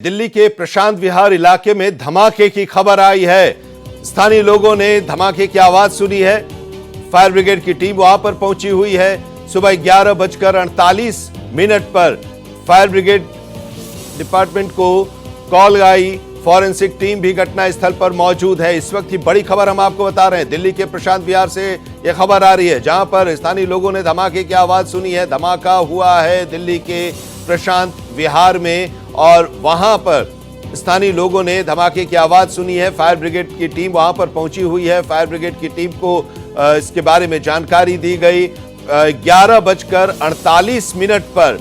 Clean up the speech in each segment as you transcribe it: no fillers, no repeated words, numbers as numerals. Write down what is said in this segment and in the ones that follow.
दिल्ली के प्रशांत विहार इलाके में धमाके की खबर आई है। स्थानीय लोगों ने धमाके की आवाज सुनी है। फायर ब्रिगेड की टीम वहां पर पहुंची हुई है। सुबह 11:48 पर फायर ब्रिगेड डिपार्टमेंट को कॉल आई। फॉरेंसिक टीम भी घटनास्थल पर मौजूद है। इस वक्त की बड़ी खबर हम आपको बता रहे हैं। दिल्ली के प्रशांत विहार से यह खबर आ रही है, जहां पर स्थानीय लोगों ने धमाके की आवाज सुनी है। धमाका हुआ है दिल्ली के प्रशांत विहार में और वहां पर स्थानीय लोगों ने धमाके की आवाज सुनी है। फायर ब्रिगेड की टीम वहां पर पहुंची हुई है। फायर ब्रिगेड की टीम को इसके बारे में जानकारी दी गई। 11:48 पर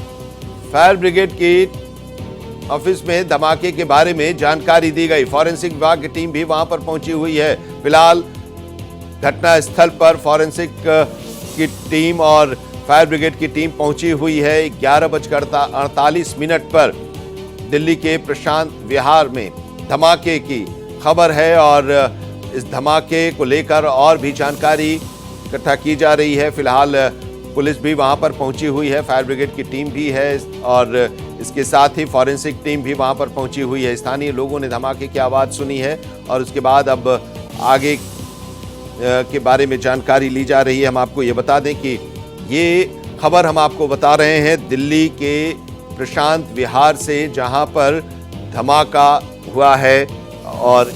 फायर ब्रिगेड की ऑफिस में धमाके के बारे में जानकारी दी गई। फॉरेंसिक विभाग की टीम भी वहां पर पहुंची हुई है। फिलहाल घटनास्थल पर फॉरेंसिक की टीम और फायर ब्रिगेड की टीम पहुंची हुई है। 11:48 पर दिल्ली के प्रशांत विहार में धमाके की खबर है और इस धमाके को लेकर और भी जानकारी इकट्ठा की जा रही है। फिलहाल पुलिस भी वहां पर पहुंची हुई है, फायर ब्रिगेड की टीम भी है और इसके साथ ही फॉरेंसिक टीम भी वहां पर पहुंची हुई है। स्थानीय लोगों ने धमाके की आवाज़ सुनी है और उसके बाद अब आगे के बारे में जानकारी ली जा रही है। हम आपको ये बता दें कि ये खबर हम आपको बता रहे हैं दिल्ली के प्रशांत विहार से, जहां पर धमाका हुआ है और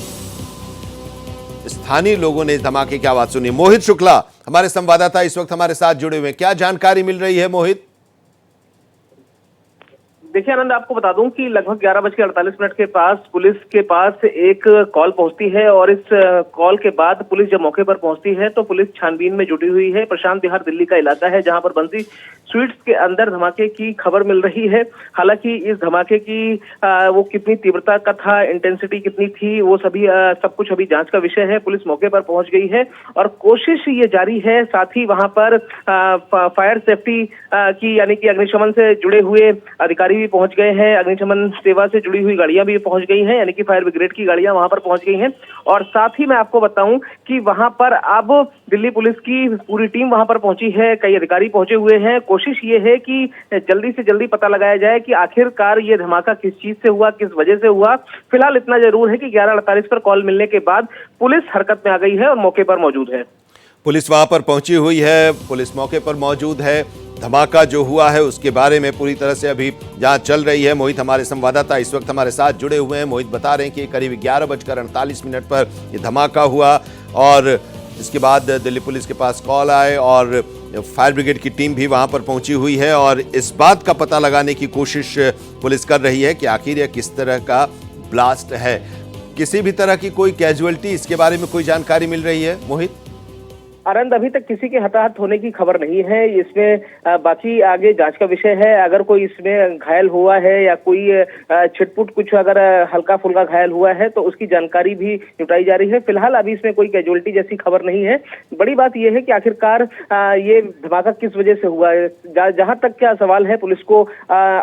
स्थानीय लोगों ने इस धमाके की आवाज सुनी। मोहित शुक्ला हमारे संवाददाता इस वक्त हमारे साथ जुड़े हुए हैं। क्या जानकारी मिल रही है मोहित? देखिए आनंद, आपको बता दूं कि लगभग 11:48 के पास पुलिस के पास एक कॉल पहुंचती है और इस कॉल के बाद पुलिस जब मौके पर पहुंचती है तो पुलिस छानबीन में जुटी हुई है। प्रशांत विहार दिल्ली का इलाका है जहां पर बंसी स्वीट्स के अंदर धमाके की खबर मिल रही है। हालांकि इस धमाके की वो कितनी तीव्रता का था, इंटेंसिटी कितनी थी, वो सभी सब कुछ अभी जांच का विषय है। पुलिस मौके पर पहुंच गई है और कोशिश ये जारी है। साथ ही वहां पर फायर सेफ्टी की यानी कि अग्निशमन से जुड़े हुए अधिकारी भी पहुंच गए हैं। अग्निशमन सेवा से जुड़ी हुई गाड़ियां भी पहुंच गई हैं, यानी कि फायर ब्रिगेड की गाड़ियां वहां पर पहुंच गई हैं। और साथ ही मैं आपको बताऊं कि वहां पर अब दिल्ली पुलिस की पूरी टीम वहां पर पहुंची है, कई अधिकारी पहुंचे हुए हैं। कोशिश ये है कि जल्दी से जल्दी पता लगाया जाए कि आखिरकार ये धमाका किस चीज से हुआ, किस वजह से हुआ। फिलहाल इतना जरूर है कि 11:48 पर कॉल मिलने के बाद पुलिस हरकत में आ गई है और मौके पर मौजूद है। पुलिस वहां पर पहुंची हुई है, पुलिस मौके पर मौजूद है। धमाका जो हुआ है उसके बारे में पूरी तरह से अभी जांच चल रही है। मोहित हमारे संवाददाता इस वक्त हमारे साथ जुड़े हुए हैं। मोहित बता रहे हैं कि करीब 11:48 पर यह धमाका हुआ और इसके बाद दिल्ली पुलिस के पास कॉल आए और फायर ब्रिगेड की टीम भी वहां पर पहुंची हुई है और इस बात का पता लगाने की कोशिश पुलिस कर रही है कि आखिर यह किस तरह का ब्लास्ट है। किसी भी तरह की कोई कैजुअल्टी, इसके बारे में कोई जानकारी मिल रही है मोहित? आनंद, अभी तक किसी के हताहत होने की खबर नहीं है। इसमें बाकी आगे जांच का विषय है। अगर कोई इसमें घायल हुआ है या कोई छिटपुट कुछ अगर हल्का फुल्का घायल हुआ है तो उसकी जानकारी भी जुटाई जा रही है। फिलहाल अभी इसमें कोई कैजुअल्टी जैसी खबर नहीं है। बड़ी बात यह है कि आखिरकार ये धमाका किस वजह से हुआ है। जहां तक क्या सवाल है, पुलिस को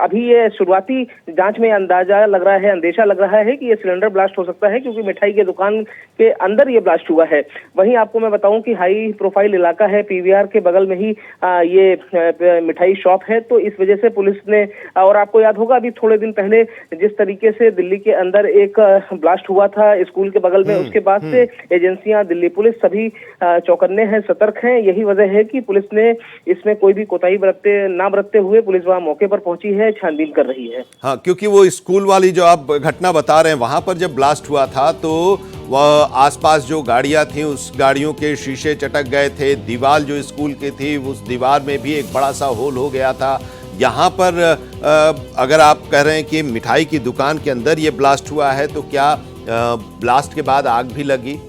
अभी ये शुरुआती जांच में अंदाजा लग रहा है, अंदेशा लग रहा है कि ये सिलेंडर ब्लास्ट हो सकता है, क्योंकि मिठाई की दुकान के अंदर ये ब्लास्ट हुआ है। वहीं आपको मैं बताऊं कि हाई प्रोफाइल इलाका है, पीवीआर के बगल में ही ये मिठाई शॉप है, तो इस वजह से पुलिस ने, और आपको याद होगा अभी थोड़े दिन पहले जिस तरीके से दिल्ली के अंदर एक ब्लास्ट हुआ था स्कूल के बगल में, उसके बाद से एजेंसियां, दिल्ली पुलिस सभी चौकन्ने हैं, सतर्क हैं। यही वजह है कि पुलिस ने इसमें कोई भी कोताही ना बरतते हुए पुलिस वहां मौके पर पहुंची है, छानबीन कर रही है। हाँ, क्योंकि वो स्कूल वाली जो आप घटना बता रहे हैं, वहां पर जब ब्लास्ट हुआ था तो वह आसपास जो गाड़ियां थी उस गाड़ियों के शीशे चटक गए थे। दीवार जो स्कूल की थी उस दीवार में भी एक बड़ा सा होल हो गया था। यहाँ पर अगर आप कह रहे हैं कि मिठाई की दुकान के अंदर ये ब्लास्ट हुआ है, तो क्या ब्लास्ट के बाद आग भी लगी?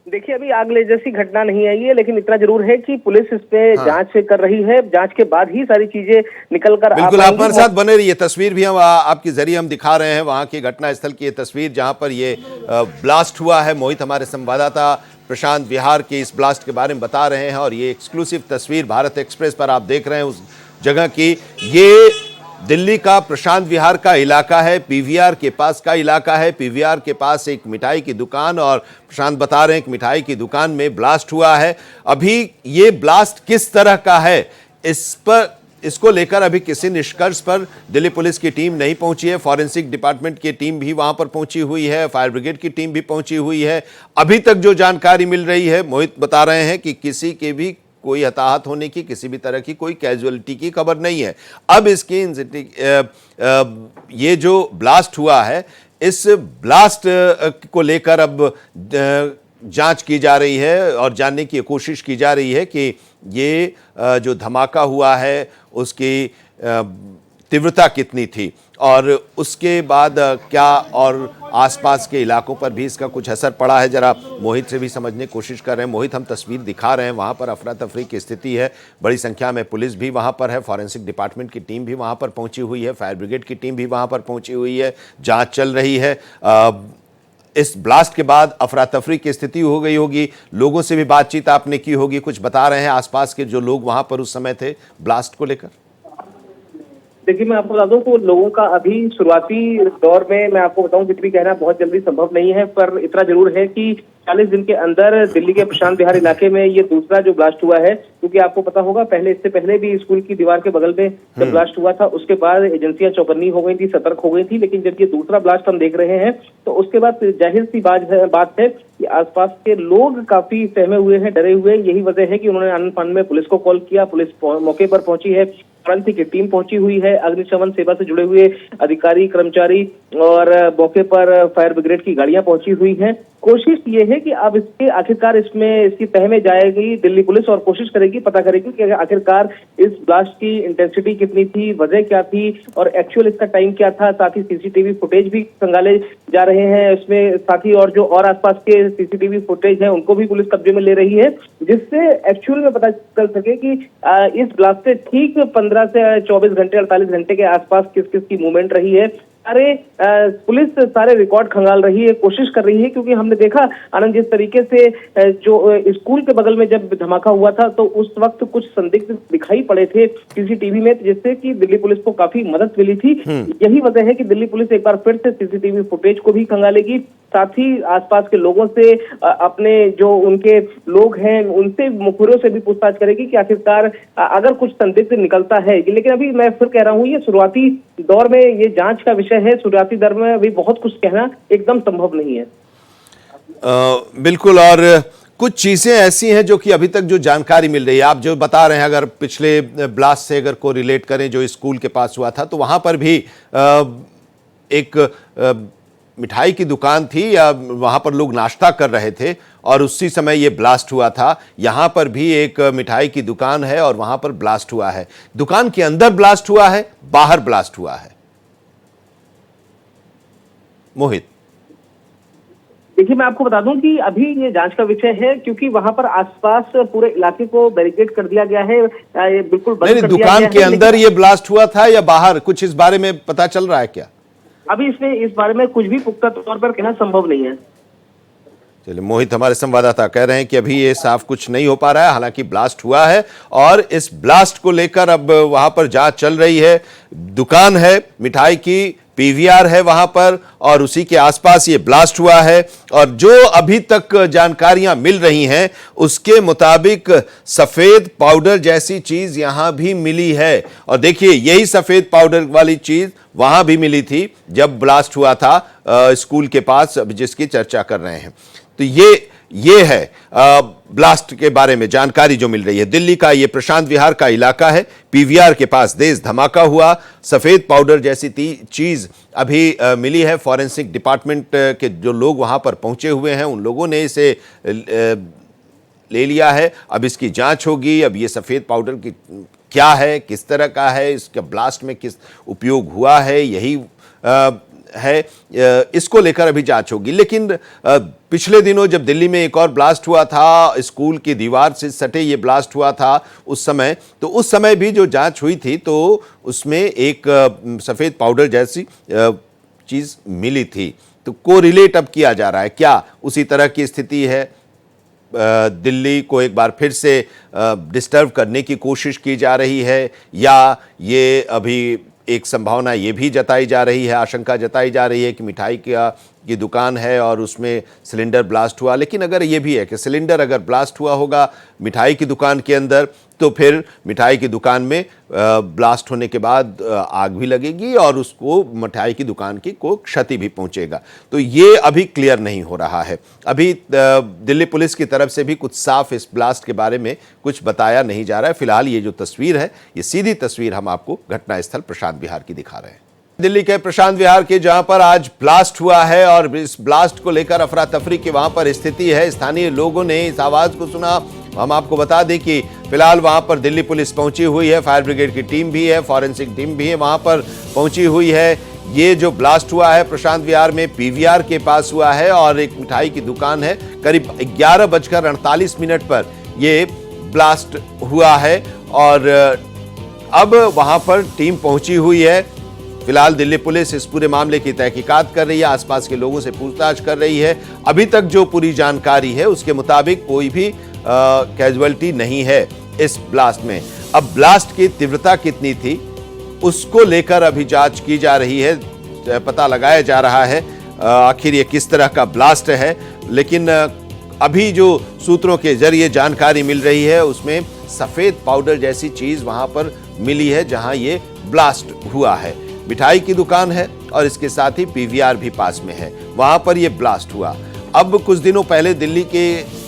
देखिए, अभी आग लगे जैसी घटना नहीं आई है, लेकिन इतना जरूर है कि पुलिस इस पे जांच कर रही है। जांच के बाद ही सारी चीजें निकल कर बिल्कुल आप हमारे साथ बने रहिए। तस्वीर भी हम आपके जरिए हम दिखा रहे हैं वहां की घटनास्थल की ये तस्वीर, जहां पर ये ब्लास्ट हुआ है। मोहित हमारे संवाददाता प्रशांत विहार के इस ब्लास्ट के बारे में बता रहे हैं और ये एक्सक्लूसिव तस्वीर भारत एक्सप्रेस पर आप देख रहे हैं उस जगह की। ये दिल्ली का प्रशांत विहार का इलाका है, पीवीआर के पास का इलाका है। पीवीआर के पास एक मिठाई की दुकान और प्रशांत बता रहे हैं कि मिठाई की दुकान में ब्लास्ट हुआ है। अभी ये ब्लास्ट किस तरह का है, इस पर इसको लेकर अभी किसी निष्कर्ष पर दिल्ली पुलिस की टीम नहीं पहुंची है। फॉरेंसिक डिपार्टमेंट की टीम भी वहां पर पहुंची हुई है, फायर ब्रिगेड की टीम भी पहुंची हुई है। अभी तक जो जानकारी मिल रही है, मोहित बता रहे हैं कि किसी के भी कोई हताहत होने की, किसी भी तरह की कोई कैजुअलिटी की खबर नहीं है। अब इसकी ये जो ब्लास्ट हुआ है, इस ब्लास्ट को लेकर अब जांच की जा रही है और जानने की कोशिश की जा रही है कि ये जो धमाका हुआ है उसकी तीव्रता कितनी थी और उसके बाद क्या और आसपास के इलाकों पर भी इसका कुछ असर पड़ा है। जरा मोहित से भी समझने की कोशिश कर रहे हैं। मोहित, हम तस्वीर दिखा रहे हैं, वहां पर अफरा तफरी की स्थिति है, बड़ी संख्या में पुलिस भी वहां पर है, फॉरेंसिक डिपार्टमेंट की टीम भी वहां पर पहुंची हुई है, फायर ब्रिगेड की टीम भी वहां पर पहुंची हुई है, जांच चल रही है। इस ब्लास्ट के बाद अफरा तफरी की स्थिति हो गई होगी, लोगों से भी बातचीत आपने की होगी, कुछ बता रहे हैं आसपास के जो लोग वहां पर उस समय थे ब्लास्ट को लेकर? देखिए, मैं आपको बता दूं तो लोगों का अभी शुरुआती दौर में मैं आपको बताऊं कुछ भी कहना बहुत जल्दी संभव नहीं है, पर इतना जरूर है कि 40 दिन के अंदर दिल्ली के प्रशांत विहार इलाके में ये दूसरा जो ब्लास्ट हुआ है, क्योंकि आपको पता होगा इससे पहले भी स्कूल की दीवार के बगल में जब ब्लास्ट हुआ था उसके बाद एजेंसियां चौकन्नी हो गई थी, सतर्क हो गई थी, लेकिन जब ये दूसरा ब्लास्ट हम देख रहे हैं तो उसके बाद जाहिर सी बात है कि आसपास के लोग काफी सहमे हुए हैं, डरे हुए हैं। यही वजह है कि उन्होंने आनन फानन में पुलिस को कॉल किया, पुलिस मौके पर पहुंची है, फॉरेंसिक की टीम पहुंची हुई है, अग्निशमन सेवा से जुड़े हुए अधिकारी कर्मचारी और मौके पर फायर ब्रिगेड की गाड़ियां पहुंची हुई हैं। कोशिश ये है कि अब इसके आखिरकार इसकी तह में जाएगी दिल्ली पुलिस और कोशिश करेगी, पता करेगी कि आखिरकार इस ब्लास्ट की इंटेंसिटी कितनी थी, वजह क्या थी और एक्चुअल इसका टाइम क्या था। साथ ही सीसीटीवी फुटेज भी खंगाले जा रहे हैं इसमें, साथ ही और जो और आसपास के सीसीटीवी फुटेज है उनको भी पुलिस कब्जे में ले रही है, जिससे एक्चुअल में पता चल सके कि इस ब्लास्ट से ठीक 15 से 24 घंटे 48 घंटे के आसपास किस किस की मूवमेंट रही है। पुलिस सारे रिकॉर्ड खंगाल रही है, कोशिश कर रही है, क्योंकि हमने देखा आनंद जिस तरीके से जो स्कूल के बगल में जब धमाका हुआ था तो उस वक्त कुछ संदिग्ध दिखाई पड़े थे सीसीटीवी में, जिससे कि दिल्ली पुलिस को काफी मदद मिली थी। यही वजह है कि दिल्ली पुलिस एक बार फिर से सीसीटीवी फुटेज को भी खंगालेगी, साथ ही आसपास के लोगों से अपने जो उनके लोग हैं उनसे मुखबिरों से भी पूछताछ करेगी कि आखिरकार अगर कुछ संदिग्ध निकलता है। लेकिन अभी मैं फिर कह रहा हूँ ये शुरुआती दौर में ये जांच का विषय है, शुरुआती दौर में अभी बहुत कुछ कहना एकदम संभव नहीं है। बिल्कुल, और कुछ चीजें ऐसी हैं जो कि अभी तक जो जानकारी मिल रही है, आप जो बता रहे हैं, अगर पिछले ब्लास्ट से अगर को रिलेट करें जो स्कूल के पास हुआ था तो वहां पर भी एक मिठाई की दुकान थी या वहां पर लोग नाश्ता कर रहे थे और उसी समय ये ब्लास्ट हुआ था। यहां पर भी एक मिठाई की दुकान है और वहां पर ब्लास्ट हुआ है। दुकान के अंदर ब्लास्ट हुआ है, बाहर ब्लास्ट हुआ है? मोहित, देखिए, मैं आपको बता दूं कि अभी ये जांच का विषय है, क्योंकि वहां पर आसपास पूरे इलाके को बैरिकेड कर दिया गया है, ये बिल्कुल बंद कर दिया गया है। दुकान के अंदर ये ब्लास्ट हुआ था या बाहर, कुछ इस बारे में पता चल रहा है क्या? अभी इस बारे में कुछ भी पुख्ता तौर पर कहना संभव नहीं है। चलिए, मोहित हमारे संवाददाता कह रहे हैं कि अभी ये साफ कुछ नहीं हो पा रहा है, हालांकि ब्लास्ट हुआ है और इस ब्लास्ट को लेकर अब वहां पर जांच चल रही है। दुकान है मिठाई की, पीवीआर है वहां पर और उसी के आसपास ये ब्लास्ट हुआ है और जो अभी तक जानकारियां मिल रही हैं उसके मुताबिक सफेद पाउडर जैसी चीज यहां भी मिली है। और देखिए, यही सफेद पाउडर वाली चीज वहां भी मिली थी जब ब्लास्ट हुआ था स्कूल के पास, जिसकी चर्चा कर रहे हैं। तो ये है ब्लास्ट के बारे में जानकारी जो मिल रही है। दिल्ली का ये प्रशांत विहार का इलाका है, पीवीआर के पास तेज धमाका हुआ, सफेद पाउडर जैसी चीज अभी मिली है। फॉरेंसिक डिपार्टमेंट के जो लोग वहां पर पहुंचे हुए हैं उन लोगों ने इसे ले लिया है। अब इसकी जांच होगी, अब ये सफेद पाउडर की क्या है, किस तरह का है, इसका ब्लास्ट में किस उपयोग हुआ है, यही है, इसको लेकर अभी जांच होगी। लेकिन पिछले दिनों जब दिल्ली में एक और ब्लास्ट हुआ था, स्कूल की दीवार से सटे ये ब्लास्ट हुआ था उस समय भी जो जांच हुई थी तो उसमें एक सफेद पाउडर जैसी चीज मिली थी। तो कोरिलेट अब किया जा रहा है, क्या उसी तरह की स्थिति है, दिल्ली को एक बार फिर से डिस्टर्ब करने की कोशिश की जा रही है, या ये अभी एक संभावना ये भी जताई जा रही है, आशंका जताई जा रही है कि मिठाई का की दुकान है और उसमें सिलेंडर ब्लास्ट हुआ। लेकिन अगर ये भी है कि सिलेंडर अगर ब्लास्ट हुआ होगा मिठाई की दुकान के अंदर, तो फिर मिठाई की दुकान में ब्लास्ट होने के बाद आग भी लगेगी और उसको मिठाई की दुकान की को क्षति भी पहुंचेगा। तो ये अभी क्लियर नहीं हो रहा है। अभी दिल्ली पुलिस की तरफ से भी कुछ साफ इस ब्लास्ट के बारे में कुछ बताया नहीं जा रहा है। फिलहाल ये जो तस्वीर है, ये सीधी तस्वीर हम आपको घटनास्थल प्रशांत विहार की दिखा रहे हैं। दिल्ली के प्रशांत विहार के जहां पर आज ब्लास्ट हुआ है और इस ब्लास्ट को लेकर अफरा तफरी की वहां पर स्थिति है। स्थानीय लोगों ने इस आवाज को सुना। हम आपको बता दें कि फिलहाल वहां पर दिल्ली पुलिस पहुंची हुई है, फायर ब्रिगेड की टीम भी है, फॉरेंसिक टीम भी है, वहां पर पहुंची हुई है। ये जो ब्लास्ट हुआ है प्रशांत विहार में पीवीआर के पास हुआ है और एक मिठाई की दुकान है। करीब 11:48 पर ये ब्लास्ट हुआ है और अब वहां पर टीम पहुंची हुई है। फिलहाल दिल्ली पुलिस इस पूरे मामले की तहकीकात कर रही है, आसपास के लोगों से पूछताछ कर रही है। अभी तक जो पूरी जानकारी है उसके मुताबिक कोई भी कैजुअलिटी नहीं है इस ब्लास्ट में। अब ब्लास्ट की तीव्रता कितनी थी उसको लेकर अभी जांच की जा रही है, पता लगाया जा रहा है आखिर ये किस तरह का ब्लास्ट है। लेकिन अभी जो सूत्रों के जरिए जानकारी मिल रही है उसमें सफेद पाउडर जैसी चीज वहां पर मिली है जहां ये ब्लास्ट हुआ है। मिठाई की दुकान है और इसके साथ ही पीवीआर भी पास में है, वहां पर यह ब्लास्ट हुआ। अब कुछ दिनों पहले दिल्ली के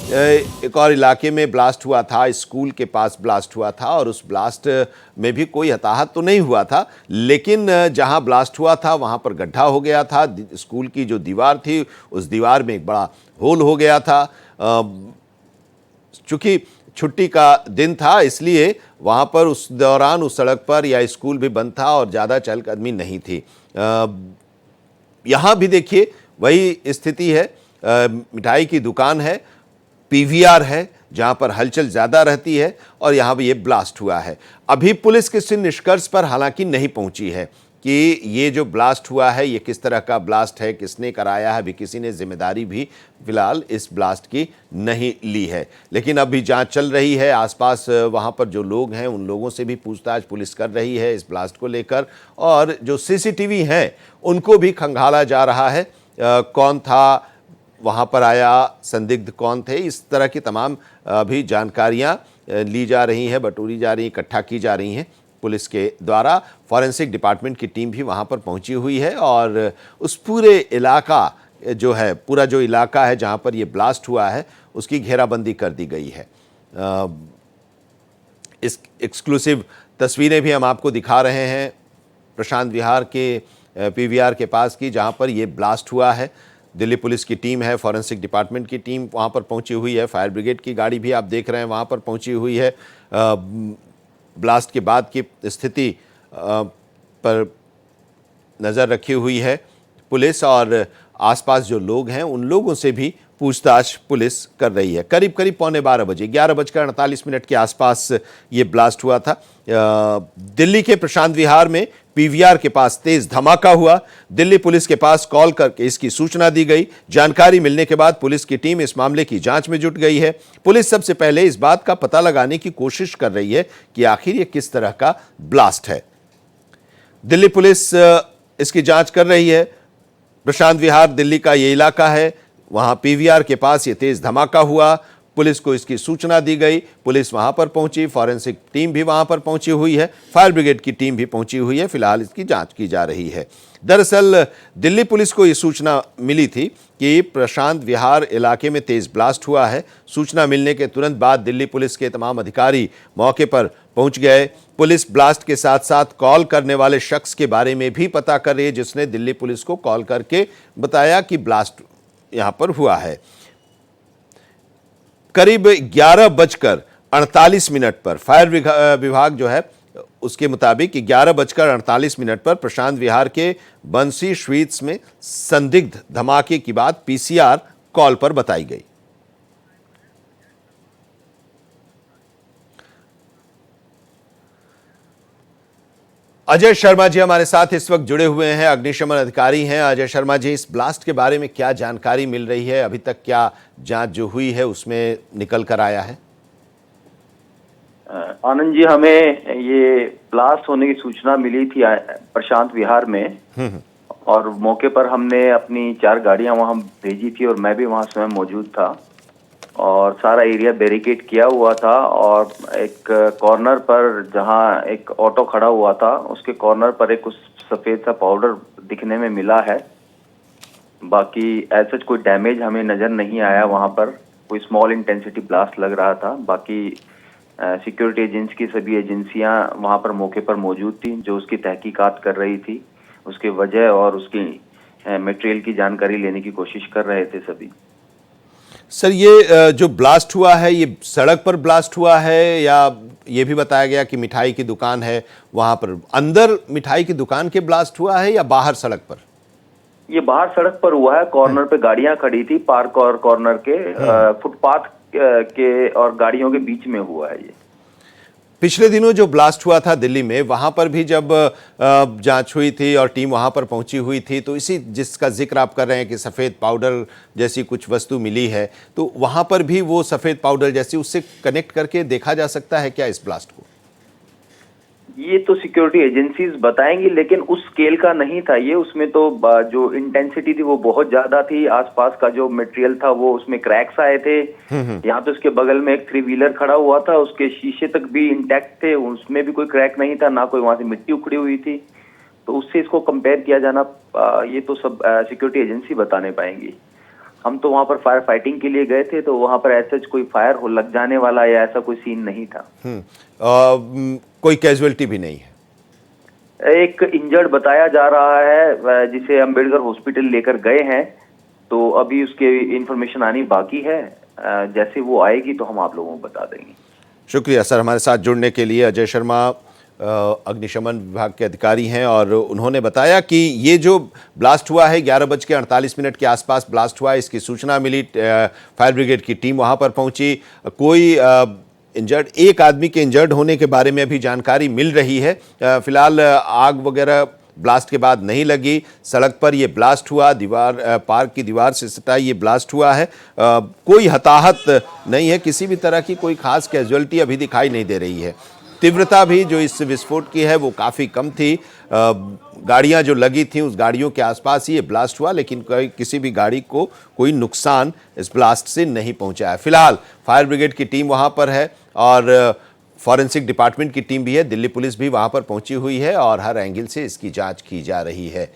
एक और इलाके में ब्लास्ट हुआ था, स्कूल के पास ब्लास्ट हुआ था और उस ब्लास्ट में भी कोई हताहत तो नहीं हुआ था, लेकिन जहां ब्लास्ट हुआ था वहां पर गड्ढा हो गया था। स्कूल की जो दीवार थी उस दीवार में एक बड़ा होल हो गया था। चूंकि छुट्टी का दिन था इसलिए वहां पर उस दौरान उस सड़क पर या स्कूल भी बंद था और ज़्यादा चहलकदमी नहीं थी। यहाँ भी देखिए वही स्थिति है, मिठाई की दुकान है, पीवीआर है जहां पर हलचल ज़्यादा रहती है और यहाँ भी ये ब्लास्ट हुआ है। अभी पुलिस किसी निष्कर्ष पर हालांकि नहीं पहुंची है कि ये जो ब्लास्ट हुआ है ये किस तरह का ब्लास्ट है, किसने कराया है। अभी किसी ने जिम्मेदारी भी फिलहाल इस ब्लास्ट की नहीं ली है, लेकिन अभी जांच चल रही है। आसपास वहां पर जो लोग हैं उन लोगों से भी पूछताछ पुलिस कर रही है इस ब्लास्ट को लेकर, और जो सीसीटीवी हैं उनको भी खंगाला जा रहा है। कौन था वहां पर आया, संदिग्ध कौन थे, इस तरह की तमाम अभी जानकारियां ली जा रही हैं, बटोरी जा रही, इकट्ठा की जा रही हैं पुलिस के द्वारा। फॉरेंसिक डिपार्टमेंट की टीम भी वहां पर पहुंची हुई है और उस पूरे इलाका जो है, पूरा जो इलाका है जहां पर ये ब्लास्ट हुआ है उसकी घेराबंदी कर दी गई है। इस एक्सक्लूसिव तस्वीरें भी हम आपको दिखा रहे हैं प्रशांत विहार के पीवीआर के पास की, जहां पर ये ब्लास्ट हुआ है। दिल्ली पुलिस की टीम है, फॉरेंसिक डिपार्टमेंट की टीम वहां पर पहुंची हुई है, फायर ब्रिगेड की गाड़ी भी आप देख रहे हैं वहां पर पहुंची हुई है। ब्लास्ट के बाद की स्थिति पर नज़र रखी हुई है पुलिस और आसपास जो लोग हैं उन लोगों से भी पूछताछ पुलिस कर रही है। करीब करीब 11:15 11:48 के आसपास ये ब्लास्ट हुआ था। दिल्ली के प्रशांत विहार में पीवीआर के पास तेज धमाका हुआ। दिल्ली पुलिस के पास कॉल करके इसकी सूचना दी गई। जानकारी मिलने के बाद पुलिस की टीम इस मामले की जांच में जुट गई है। पुलिस सबसे पहले इस बात का पता लगाने की कोशिश कर रही है कि आखिर ये किस तरह का ब्लास्ट है। दिल्ली पुलिस इसकी जांच कर रही है। प्रशांत विहार दिल्ली का ये इलाका है, वहां पीवीआर के पास ये तेज धमाका हुआ। पुलिस को इसकी सूचना दी गई, पुलिस वहां पर पहुंची, फॉरेंसिक टीम भी वहां पर पहुंची हुई है, फायर ब्रिगेड की टीम भी पहुंची हुई है। फिलहाल इसकी जांच की जा रही है। दरअसल दिल्ली पुलिस को ये सूचना मिली थी कि प्रशांत विहार इलाके में तेज ब्लास्ट हुआ है। सूचना मिलने के तुरंत बाद दिल्ली पुलिस के तमाम अधिकारी मौके पर पहुंच गए। पुलिस ब्लास्ट के साथ साथ कॉल करने वाले शख्स के बारे में भी पता कर रही है, जिसने दिल्ली पुलिस को कॉल करके बताया कि ब्लास्ट यहां पर हुआ है। करीब 11:48 पर फायर विभाग जो है उसके मुताबिक 11:48 पर प्रशांत विहार के बंसी स्वीट्स में संदिग्ध धमाके की बात पीसीआर कॉल पर बताई गई। अजय शर्मा जी हमारे साथ इस वक्त जुड़े हुए हैं, अग्निशमन अधिकारी हैं। अजय शर्मा जी, इस ब्लास्ट के बारे में क्या जानकारी मिल रही है? अभी तक क्या जांच जो हुई है उसमें निकल कर आया है? आनंद जी, हमें ये ब्लास्ट होने की सूचना मिली थी प्रशांत विहार में, और मौके पर हमने अपनी 4 गाड़ियां वहां भेजी थी और मैं भी वहां स्वयं मौजूद था और सारा एरिया बैरिकेड किया हुआ था और एक कॉर्नर पर जहां एक ऑटो खड़ा हुआ था उसके कॉर्नर पर एक उस सफेद सा पाउडर दिखने में मिला है। बाकी ऐसा कोई डैमेज हमें नजर नहीं आया, वहां पर कोई स्मॉल इंटेंसिटी ब्लास्ट लग रहा था। बाकी सिक्योरिटी एजेंसी की सभी एजेंसियां वहां पर मौके पर मौजूद थी जो उसकी तहकीकात कर रही थी, उसकी वजह और उसकी मटेरियल की जानकारी लेने की कोशिश कर रहे थे सभी। सर, ये जो ब्लास्ट हुआ है ये सड़क पर ब्लास्ट हुआ है या ये भी बताया गया कि मिठाई की दुकान है वहां पर, अंदर मिठाई की दुकान के ब्लास्ट हुआ है या बाहर सड़क पर? ये बाहर सड़क पर हुआ है, कॉर्नर पे गाड़ियां खड़ी थी, पार्क और कॉर्नर के फुटपाथ के और गाड़ियों के बीच में हुआ है ये। पिछले दिनों जो ब्लास्ट हुआ था दिल्ली में, वहां पर भी जब जांच हुई थी और टीम वहां पर पहुंची हुई थी तो इसी जिसका जिक्र आप कर रहे हैं कि सफ़ेद पाउडर जैसी कुछ वस्तु मिली है, तो वहां पर भी वो सफ़ेद पाउडर जैसी उससे कनेक्ट करके देखा जा सकता है क्या इस ब्लास्ट को? ये तो सिक्योरिटी एजेंसीज बताएंगी, लेकिन उस स्केल का नहीं था ये। उसमें तो जो इंटेंसिटी थी वो बहुत ज्यादा थी, आसपास का जो मटेरियल था वो उसमें क्रैक्स आए थे। यहाँ तो उसके बगल में एक 3 व्हीलर खड़ा हुआ था, उसके शीशे तक भी इंटैक्ट थे, उसमें भी कोई क्रैक नहीं था, ना कोई वहां से मिट्टी उखड़ी हुई थी। तो उससे इसको कंपेयर किया जाना ये तो सब सिक्योरिटी एजेंसी बताने पाएंगी। हम तो वहां पर फायर फाइटिंग के लिए गए थे, तो वहां पर ऐसा कोई फायर हो लग जाने वाला या ऐसा कोई सीन नहीं था। कोई कैजुअलिटी भी नहीं है? एक इंजर्ड बताया जा रहा है जिसे अंबेडकर हॉस्पिटल लेकर गए हैं, तो अभी उसके इंफॉर्मेशन आनी बाकी है। जैसे वो आएगी तो हम आप लोगों को बता देंगे। शुक्रिया सर, हमारे साथ जुड़ने के लिए। अजय शर्मा अग्निशमन विभाग के अधिकारी हैं और उन्होंने बताया कि ये जो ब्लास्ट हुआ है 11:48 के आसपास ब्लास्ट हुआ है, इसकी सूचना मिली, फायर ब्रिगेड की टीम वहां पर पहुंची। कोई इंजर्ड, एक आदमी के इंजर्ड होने के बारे में अभी जानकारी मिल रही है। फिलहाल आग वगैरह ब्लास्ट के बाद नहीं लगी। सड़क पर ये ब्लास्ट हुआ, दीवार, पार्क की दीवार से सटा ये ब्लास्ट हुआ है। कोई हताहत नहीं है, किसी भी तरह की कोई खास कैजुअलिटी अभी दिखाई नहीं दे रही है। तीव्रता भी जो इस विस्फोट की है वो काफ़ी कम थी। गाड़ियां जो लगी थी उस गाड़ियों के आसपास ही ये ब्लास्ट हुआ, लेकिन किसी भी गाड़ी को कोई नुकसान इस ब्लास्ट से नहीं पहुंचा है। फिलहाल फायर ब्रिगेड की टीम वहां पर है और फॉरेंसिक डिपार्टमेंट की टीम भी है, दिल्ली पुलिस भी वहां पर पहुंची हुई है और हर एंगल से इसकी जांच की जा रही है।